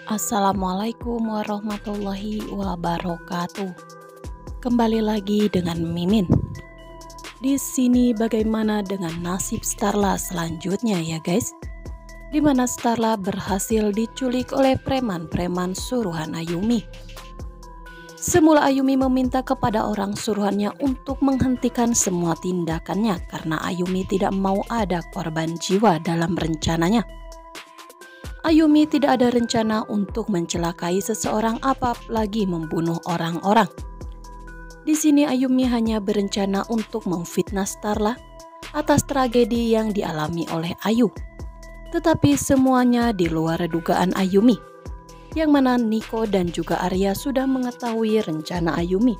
Assalamualaikum warahmatullahi wabarakatuh. Kembali lagi dengan Mimin. Di sini bagaimana dengan nasib Starla selanjutnya ya guys? Di mana Starla berhasil diculik oleh preman-preman suruhan Ayumi. Semula Ayumi meminta kepada orang suruhannya untuk menghentikan semua tindakannya karena Ayumi tidak mau ada korban jiwa dalam rencananya. Ayumi tidak ada rencana untuk mencelakai seseorang apalagi membunuh orang-orang. Di sini Ayumi hanya berencana untuk memfitnah Starla atas tragedi yang dialami oleh Ayu. Tetapi semuanya di luar dugaan Ayumi, yang mana Niko dan juga Arya sudah mengetahui rencana Ayumi.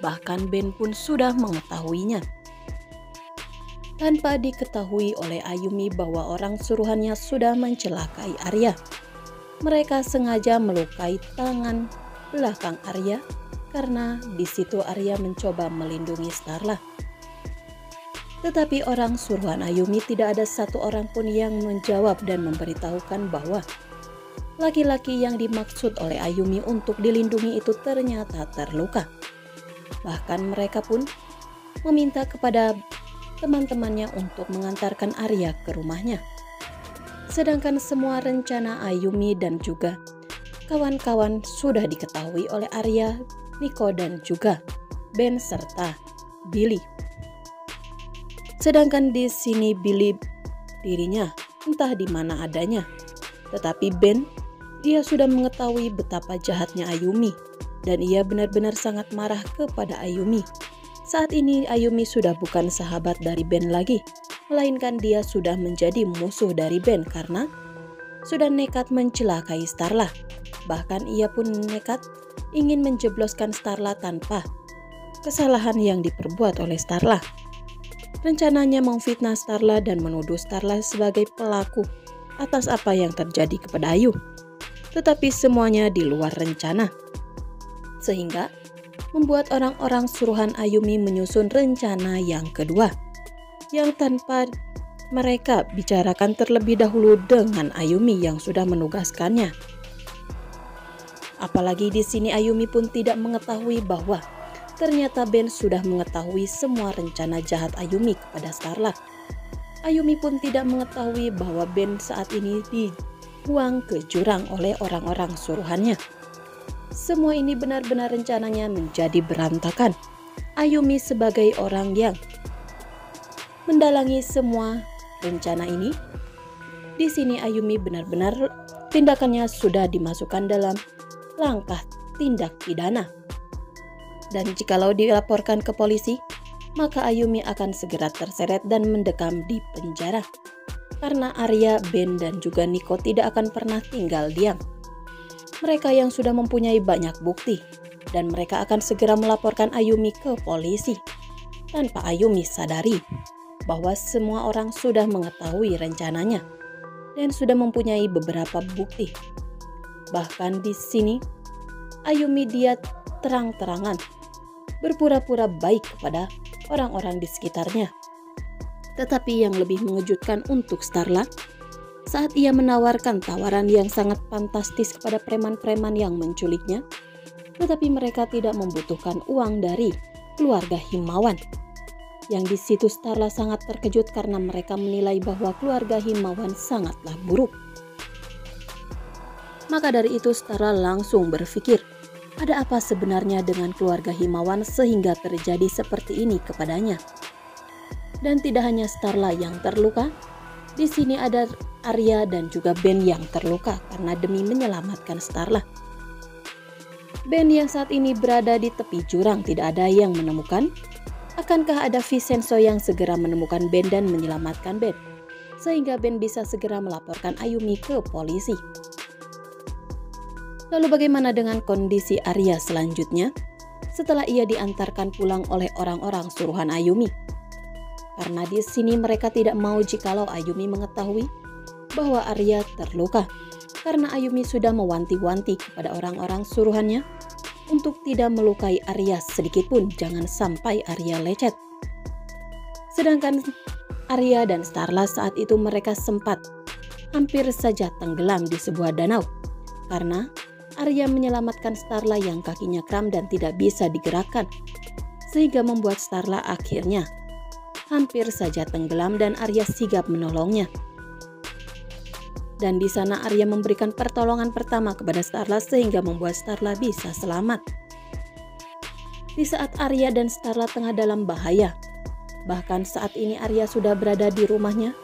Bahkan Ben pun sudah mengetahuinya. Tanpa diketahui oleh Ayumi bahwa orang suruhannya sudah mencelakai Arya. Mereka sengaja melukai tangan belakang Arya karena di situ Arya mencoba melindungi Starla. Tetapi orang suruhan Ayumi tidak ada satu orang pun yang menjawab dan memberitahukan bahwa laki-laki yang dimaksud oleh Ayumi untuk dilindungi itu ternyata terluka. Bahkan mereka pun meminta kepada teman-temannya untuk mengantarkan Arya ke rumahnya. Sedangkan semua rencana Ayumi dan juga kawan-kawan sudah diketahui oleh Arya, Niko dan juga Ben serta Billy. Sedangkan di sini Billy dirinya entah di mana adanya. Tetapi Ben, dia sudah mengetahui betapa jahatnya Ayumi dan ia benar-benar sangat marah kepada Ayumi. Saat ini Ayumi sudah bukan sahabat dari Ben lagi, melainkan dia sudah menjadi musuh dari Ben karena sudah nekat mencelakai Starla. Bahkan ia pun nekat ingin menjebloskan Starla tanpa kesalahan yang diperbuat oleh Starla. Rencananya memfitnah Starla dan menuduh Starla sebagai pelaku atas apa yang terjadi kepada Ayu. Tetapi semuanya di luar rencana. Sehingga membuat orang-orang suruhan Ayumi menyusun rencana yang kedua, yang tanpa mereka bicarakan terlebih dahulu dengan Ayumi yang sudah menugaskannya. Apalagi di sini Ayumi pun tidak mengetahui bahwa ternyata Ben sudah mengetahui semua rencana jahat Ayumi kepada Starla. Ayumi pun tidak mengetahui bahwa Ben saat ini dibuang ke jurang oleh orang-orang suruhannya. Semua ini benar-benar rencananya menjadi berantakan. Ayumi sebagai orang yang mendalangi semua rencana ini. Di sini Ayumi benar-benar tindakannya sudah dimasukkan dalam langkah tindak pidana. Dan jikalau dilaporkan ke polisi, maka Ayumi akan segera terseret dan mendekam di penjara. Karena Arya, Ben dan juga Niko tidak akan pernah tinggal diam. Mereka yang sudah mempunyai banyak bukti dan mereka akan segera melaporkan Ayumi ke polisi tanpa Ayumi sadari bahwa semua orang sudah mengetahui rencananya dan sudah mempunyai beberapa bukti. Bahkan di sini Ayumi dia terang-terangan berpura-pura baik kepada orang-orang di sekitarnya. Tetapi yang lebih mengejutkan untuk Starla, saat ia menawarkan tawaran yang sangat fantastis kepada preman-preman yang menculiknya, tetapi mereka tidak membutuhkan uang dari keluarga Himawan. Yang di situ Starla sangat terkejut karena mereka menilai bahwa keluarga Himawan sangatlah buruk. Maka dari itu Starla langsung berpikir, ada apa sebenarnya dengan keluarga Himawan sehingga terjadi seperti ini kepadanya? Dan tidak hanya Starla yang terluka, di sini ada Arya dan juga Ben yang terluka karena demi menyelamatkan Starla. Ben yang saat ini berada di tepi jurang tidak ada yang menemukan. Akankah ada Vincenzo yang segera menemukan Ben dan menyelamatkan Ben? Sehingga Ben bisa segera melaporkan Ayumi ke polisi. Lalu bagaimana dengan kondisi Arya selanjutnya? Setelah ia diantarkan pulang oleh orang-orang suruhan Ayumi. Karena di sini mereka tidak mau jikalau Ayumi mengetahui bahwa Arya terluka karena Ayumi sudah mewanti-wanti kepada orang-orang suruhannya untuk tidak melukai Arya sedikit pun, jangan sampai Arya lecet. Sedangkan Arya dan Starla saat itu mereka sempat hampir saja tenggelam di sebuah danau karena Arya menyelamatkan Starla yang kakinya kram dan tidak bisa digerakkan, sehingga membuat Starla akhirnya hampir saja tenggelam dan Arya sigap menolongnya. Dan di sana Arya memberikan pertolongan pertama kepada Starla sehingga membuat Starla bisa selamat. Di saat Arya dan Starla tengah dalam bahaya, bahkan saat ini Arya sudah berada di rumahnya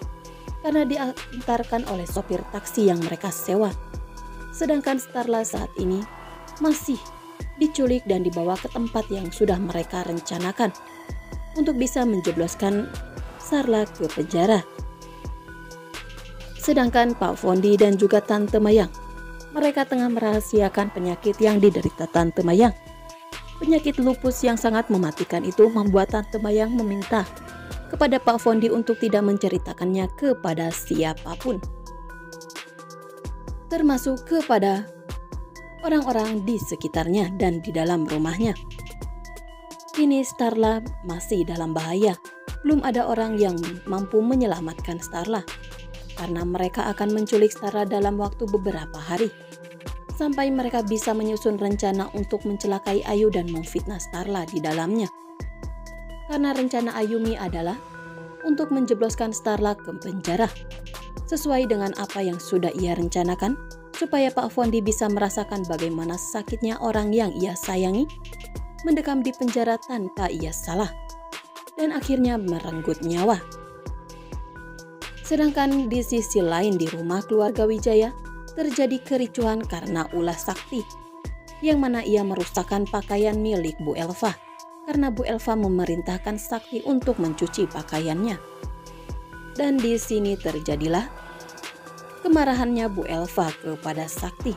karena diantarkan oleh sopir taksi yang mereka sewa. Sedangkan Starla saat ini masih diculik dan dibawa ke tempat yang sudah mereka rencanakan untuk bisa menjebloskan Starla ke penjara. Sedangkan Pak Fondi dan juga Tante Mayang, mereka tengah merahasiakan penyakit yang diderita Tante Mayang. Penyakit lupus yang sangat mematikan itu membuat Tante Mayang meminta kepada Pak Fondi untuk tidak menceritakannya kepada siapapun, termasuk kepada orang-orang di sekitarnya dan di dalam rumahnya. Kini Starla masih dalam bahaya. Belum ada orang yang mampu menyelamatkan Starla, karena mereka akan menculik Starla dalam waktu beberapa hari, sampai mereka bisa menyusun rencana untuk mencelakai Ayu dan memfitnah Starla di dalamnya. Karena rencana Ayumi adalah untuk menjebloskan Starla ke penjara, sesuai dengan apa yang sudah ia rencanakan, supaya Pak Fondi bisa merasakan bagaimana sakitnya orang yang ia sayangi mendekam di penjara tanpa ia salah, dan akhirnya merenggut nyawa. Sedangkan di sisi lain di rumah keluarga Wijaya terjadi kericuhan karena ulah Sakti, yang mana ia merusakkan pakaian milik Bu Elva, karena Bu Elva memerintahkan Sakti untuk mencuci pakaiannya. Dan di sini terjadilah kemarahannya Bu Elva kepada Sakti,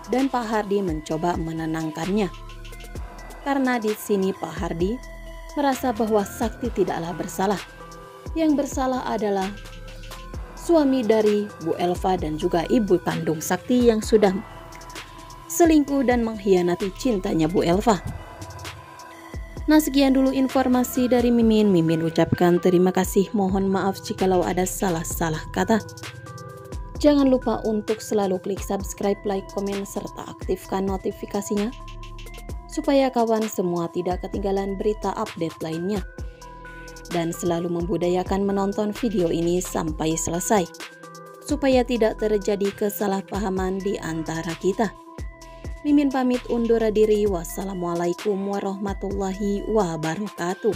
dan Pak Hardi mencoba menenangkannya. Karena di sini Pak Hardi merasa bahwa Sakti tidaklah bersalah. Yang bersalah adalah suami dari Bu Elva dan juga ibu kandung Sakti yang sudah selingkuh dan mengkhianati cintanya Bu Elva. Nah, sekian dulu informasi dari Mimin. Mimin ucapkan terima kasih. Mohon maaf jikalau ada salah-salah kata. Jangan lupa untuk selalu klik subscribe, like, komen, serta aktifkan notifikasinya, supaya kawan semua tidak ketinggalan berita update lainnya. Dan selalu membudayakan menonton video ini sampai selesai, supaya tidak terjadi kesalahpahaman di antara kita. Mimin pamit undur diri. Wassalamualaikum warahmatullahi wabarakatuh.